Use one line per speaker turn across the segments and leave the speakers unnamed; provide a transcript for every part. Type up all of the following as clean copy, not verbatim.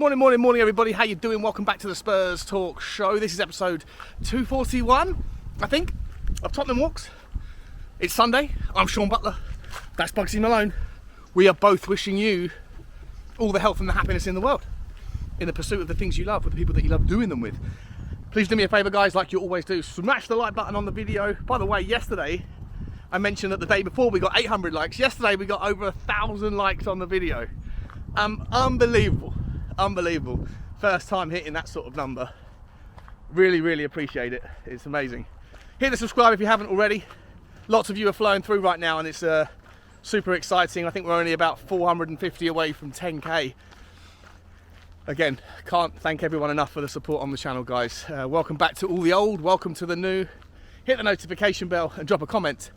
Morning, everybody. How you doing? Welcome back to the Spurs Talk Show. This is episode 241, I think, of Tottenham Walks. It's Sunday. I'm Sean Butler. That's Bugsy Malone. We are both wishing you all the health and the happiness in the world in the pursuit of the things you love with the people that you love doing them with. Please do me a favour, guys, like you always do. Smash the like button on the video. By the way, yesterday, I mentioned that the day before we got 800 likes. Yesterday, we got over 1,000 likes on the video. Unbelievable. First time hitting that sort of number. Really appreciate it. It's amazing. Hit the subscribe if you haven't already. Lots of you are flowing through right now and it's super exciting. I think we're only about 450 away from 10k. Again, can't thank everyone enough for the support on the channel, guys. Welcome back to all the old, welcome to the new. Hit the notification bell and drop a comment.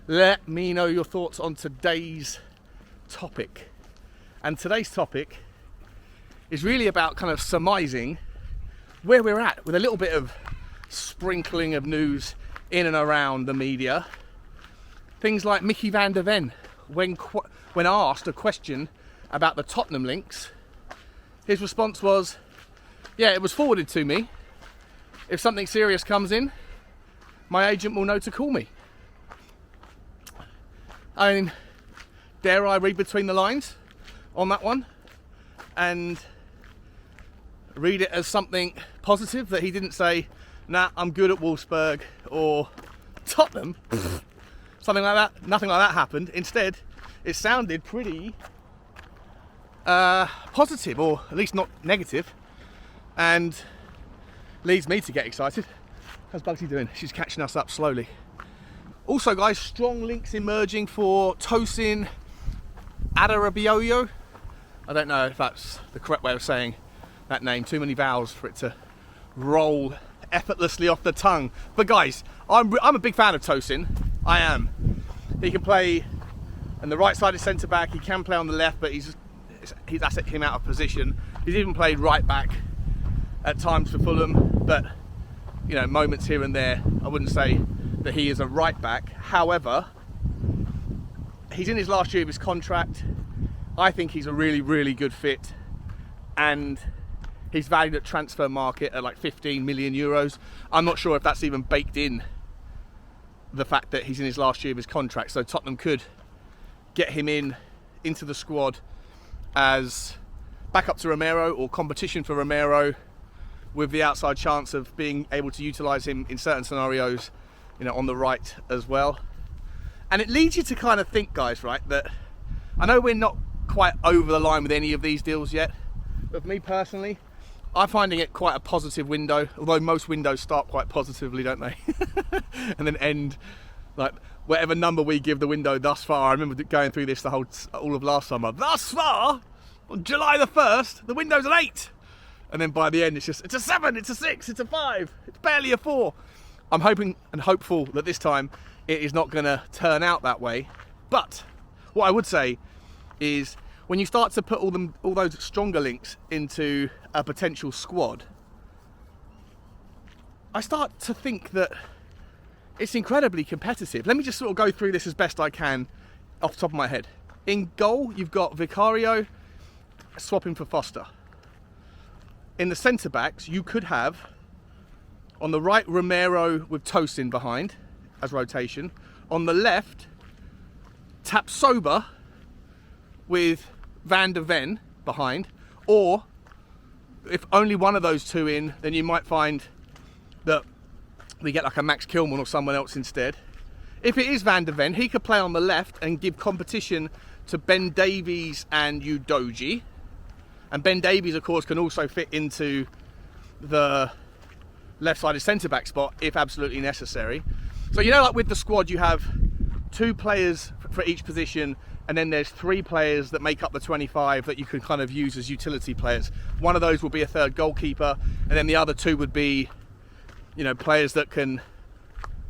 Let me know your thoughts on today's topic. And today's topic is really about kind of surmising where we're at with a little bit of sprinkling of news in and around the media. Things like Micky van der Ven, when asked a question about the Tottenham links, his response was, yeah, it was forwarded to me. If something serious comes in, my agent will know to call me. I mean, dare I read between the lines on that one and read it as something positive, that he didn't say, nah, I'm good at Wolfsburg or Tottenham, something like that. Nothing like that happened. Instead, it sounded pretty positive, or at least not negative, and leads me to get excited. How's Bugsy doing? She's catching us up slowly. Also, guys, strong links emerging for Tosin Adarabioyo. I don't know if that's the correct way of saying that name. Too many vowels for it to roll effortlessly off the tongue. But guys, I'm a big fan of Tosin. I am. He can play on the right side of centre back. He can play on the left, but that's him out of position. He's even played right back at times for Fulham. But you know, moments here and there. I wouldn't say that he is a right back. However, he's in his last year of his contract. I think he's a really good fit, and he's valued at transfer market at like 15 million euros. I'm not sure if that's even baked in the fact that he's in his last year of his contract, so Tottenham could get him into the squad as backup to Romero or competition for Romero, with the outside chance of being able to utilise him in certain scenarios, you know, on the right as well. And it leads you to kind of think, guys, right, that I know we're not quite over the line with any of these deals yet, but for me personally, I'm finding it quite a positive window, although most windows start quite positively, don't they? And then end like whatever number we give the window thus far. I remember going through this all of last summer. Thus far, on July the 1st, the window's an 8. And then by the end, it's a 7, it's a 6, it's a 5, it's barely a 4. I'm hoping and hopeful that this time it is not going to turn out that way. But what I would say is, when you start to put all those stronger links into a potential squad, I start to think that it's incredibly competitive. Let me just sort of go through this as best I can off the top of my head. In goal, you've got Vicario swapping for Foster. In the centre backs, you could have on the right Romero with Tosin behind as rotation. On the left, Tapsoba with Van der Ven behind, or if only one of those two in, then you might find that we get like a Max Kilman or someone else instead. If it is Van der Ven, he could play on the left and give competition to Ben Davies and Udogie. And Ben Davies, of course, can also fit into the left-sided centre-back spot if absolutely necessary. So, you know, like with the squad, you have 2 players for each position, and then there's 3 players that make up the 25 that you can kind of use as utility players. One of those will be a third goalkeeper, and then the other 2 would be, you know, players that can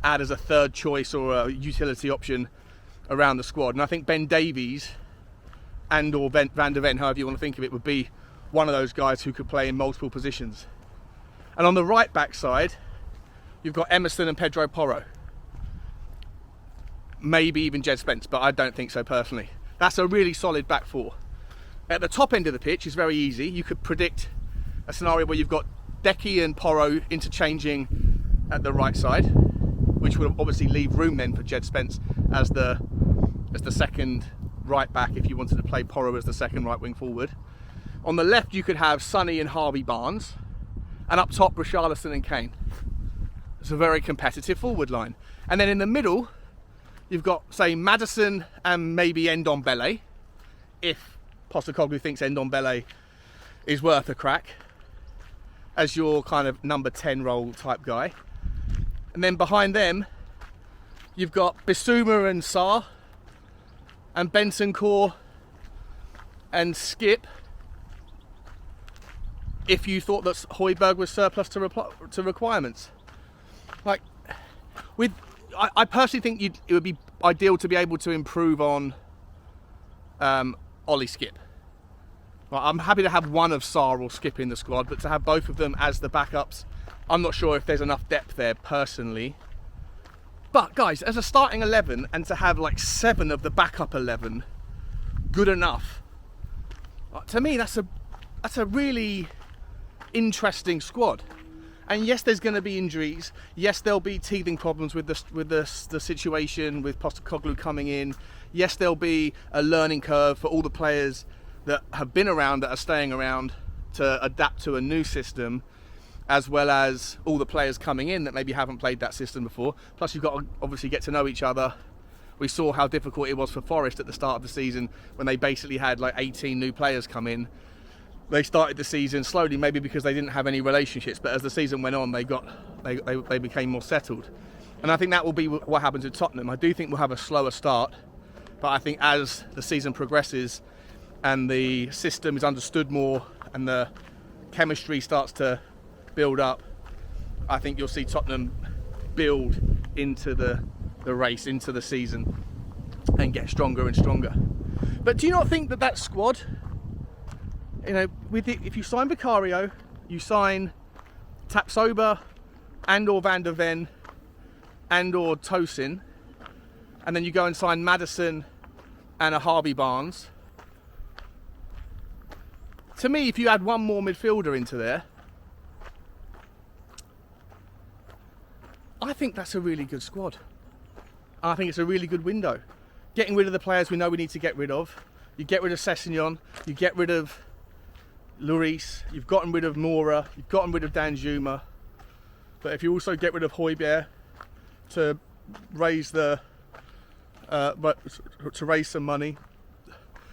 add as a third choice or a utility option around the squad. And I think Ben Davies and or Van der Ven, however you want to think of it, would be one of those guys who could play in multiple positions. And on the right back side, you've got Emerson and Pedro Porro. Maybe even Jed Spence, but I don't think so personally. That's a really solid back four. At the top end of the pitch is very easy. You could predict a scenario where you've got Decky and Porro interchanging at the right side, which would obviously leave room then for Jed Spence as the second right back if you wanted to play Porro as the second right wing forward. On the left you could have Sonny and Harvey Barnes, and up top Richarlison and Kane. It's a very competitive forward line. And then in the middle you've got, say, Maddison and maybe Ndombele, if Postecoglou thinks Ndombele is worth a crack as your kind of number 10 role type guy. And then behind them you've got Bissouma and Sarr and Bentancur and Skip, if you thought that Højbjerg was surplus to requirements. Like, I personally think it would be ideal to be able to improve on Ollie Skip. Well, I'm happy to have one of Sarr or Skip in the squad, but to have both of them as the backups, I'm not sure if there's enough depth there personally. But guys, as a starting 11, and to have like 7 of the backup 11 good enough, to me that's a really interesting squad. And yes, there's going to be injuries. Yes, there'll be teething problems with the situation with Postecoglou coming in. Yes, there'll be a learning curve for all the players that have been around, that are staying around, to adapt to a new system, as well as all the players coming in that maybe haven't played that system before. Plus you've got to obviously get to know each other. We saw how difficult it was for Forest at the start of the season when they basically had like 18 new players come in. They started the season slowly, maybe because they didn't have any relationships, but as the season went on, they became more settled. And I think that will be what happens at Tottenham. I do think we'll have a slower start, but I think as the season progresses and the system is understood more and the chemistry starts to build up, I think you'll see Tottenham build into the race, into the season, and get stronger and stronger. But do you not think that squad, you know, if you sign Vicario, you sign Tapsoba and or Van der Ven and or Tosin, and then you go and sign Maddison and a Harvey Barnes, to me, if you add one more midfielder into there, I think that's a really good squad. I think it's a really good window. Getting rid of the players we know we need to get rid of. You get rid of Sessegnon, you get rid of Lloris, you've gotten rid of Mora, you've gotten rid of Danjuma. But if you also get rid of Højbjerg to raise some money,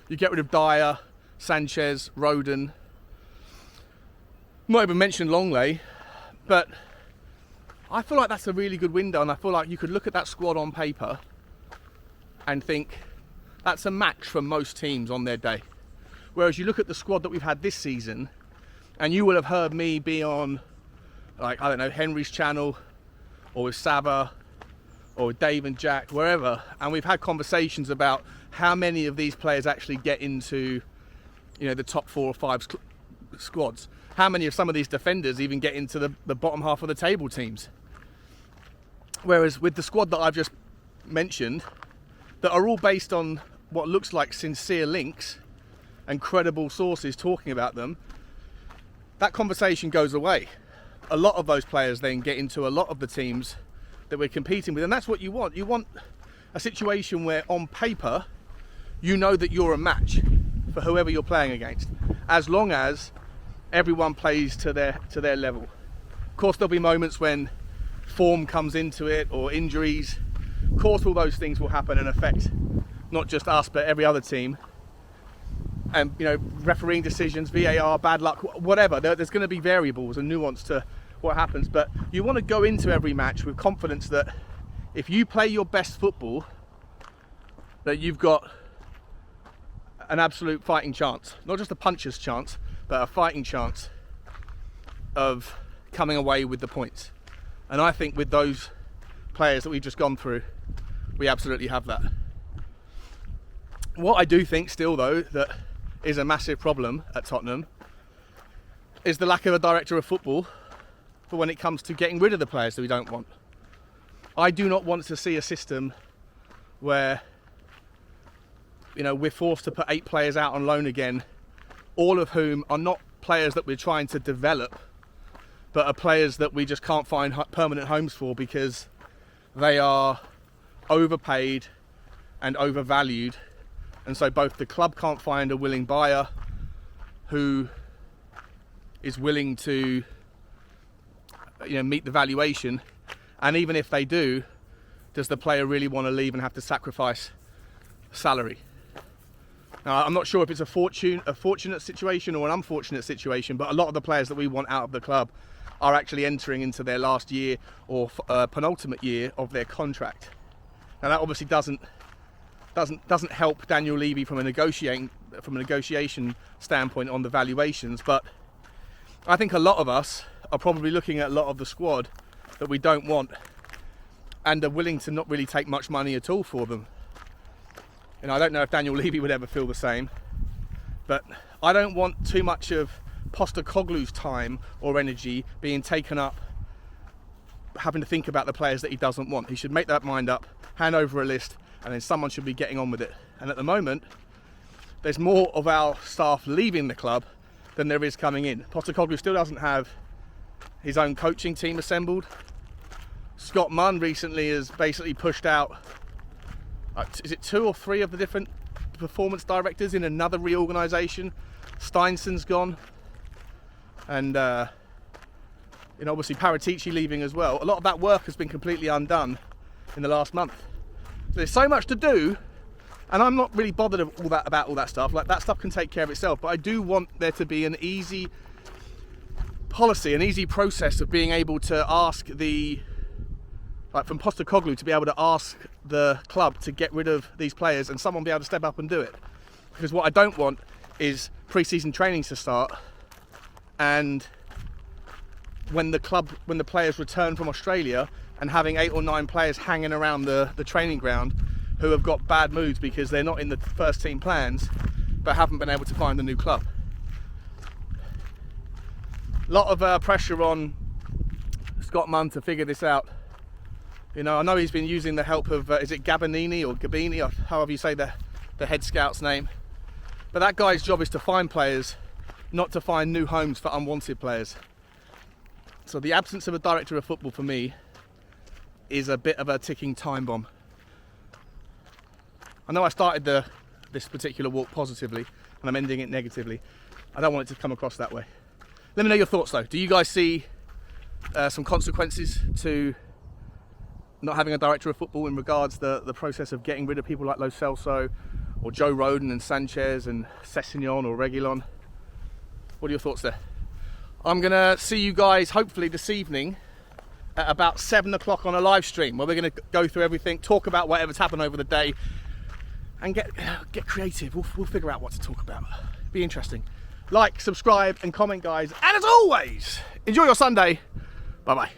you get rid of Dyer, Sanchez, Roden. Not even mentioned Longley, but I feel like that's a really good window, and I feel like you could look at that squad on paper and think that's a match for most teams on their day. Whereas you look at the squad that we've had this season, and you will have heard me be on, like, I don't know, Henry's channel, or with Sava, or with Dave and Jack, wherever, and we've had conversations about how many of these players actually get into, you know, the top 4 or 5 squads. How many of some of these defenders even get into the bottom half of the table teams? Whereas with the squad that I've just mentioned, that are all based on what looks like sincere links and credible sources talking about them, that conversation goes away. A lot of those players then get into a lot of the teams that we're competing with, and that's what you want. You want a situation where on paper you know that you're a match for whoever you're playing against, as long as everyone plays to their level. Of course there'll be moments when form comes into it, or injuries. Of course all those things will happen and affect not just us but every other team. And, you know, refereeing decisions, VAR, bad luck, whatever. There's going to be variables and nuance to what happens, but you want to go into every match with confidence that if you play your best football, that you've got an absolute fighting chance, not just a puncher's chance, but a fighting chance of coming away with the points. And I think with those players that we've just gone through, we absolutely have that. What I do think still, though, that is a massive problem at Tottenham is the lack of a director of football for when it comes to getting rid of the players that we don't want. I do not want to see a system where, you know, we're forced to put 8 players out on loan again all of whom are not players that we're trying to develop, but are players that we just can't find permanent homes for because they are overpaid and overvalued. And so both the club can't find a willing buyer who is willing to, meet the valuation, and even if they do, does the player really want to leave and have to sacrifice salary? Now, I'm not sure if it's a fortunate situation or an unfortunate situation, but a lot of the players that we want out of the club are actually entering into their last year or penultimate year of their contract. Now, that obviously doesn't help Daniel Levy from a negotiation standpoint on the valuations, but I think a lot of us are probably looking at a lot of the squad that we don't want and are willing to not really take much money at all for them. I don't know if Daniel Levy would ever feel the same, but I don't want too much of Postecoglou's time or energy being taken up having to think about the players that he doesn't want. He should make that mind up, hand over a list, and then someone should be getting on with it. And at the moment, there's more of our staff leaving the club than there is coming in. Postecoglou still doesn't have his own coaching team assembled. Scott Munn recently has basically pushed out, is it 2 or 3 of the different performance directors in another reorganisation? Steinson's gone. And obviously Paratici leaving as well. A lot of that work has been completely undone in the last month. There's so much to do, and I'm not really bothered about all that stuff. Like, that stuff can take care of itself, but I do want there to be an easy policy, an easy process of being able to ask from Postecoglou to be able to ask the club to get rid of these players and someone be able to step up and do it. Because what I don't want is pre-season trainings to start, and when the players return from Australia and having 8 or 9 players hanging around the training ground who have got bad moods because they're not in the first team plans but haven't been able to find a new club. A lot of pressure on Scott Munn to figure this out. I know he's been using the help of, is it Gabinini or Gabini, or however you say the head scout's name. But that guy's job is to find players, not to find new homes for unwanted players. So the absence of a director of football for me is a bit of a ticking time bomb. I know I started this particular walk positively and I'm ending it negatively. I don't want it to come across that way. Let me know your thoughts though. Do you guys see some consequences to not having a director of football in regards to the process of getting rid of people like Lo Celso or Joe Rodon and Sanchez and Sessegnon or Reguilon? What are your thoughts there? I'm going to see you guys hopefully this evening at about 7 o'clock on a live stream where we're going to go through everything, talk about whatever's happened over the day and get creative. We'll figure out what to talk about. Be interesting. Like, subscribe and comment, guys. And as always, enjoy your Sunday. Bye-bye.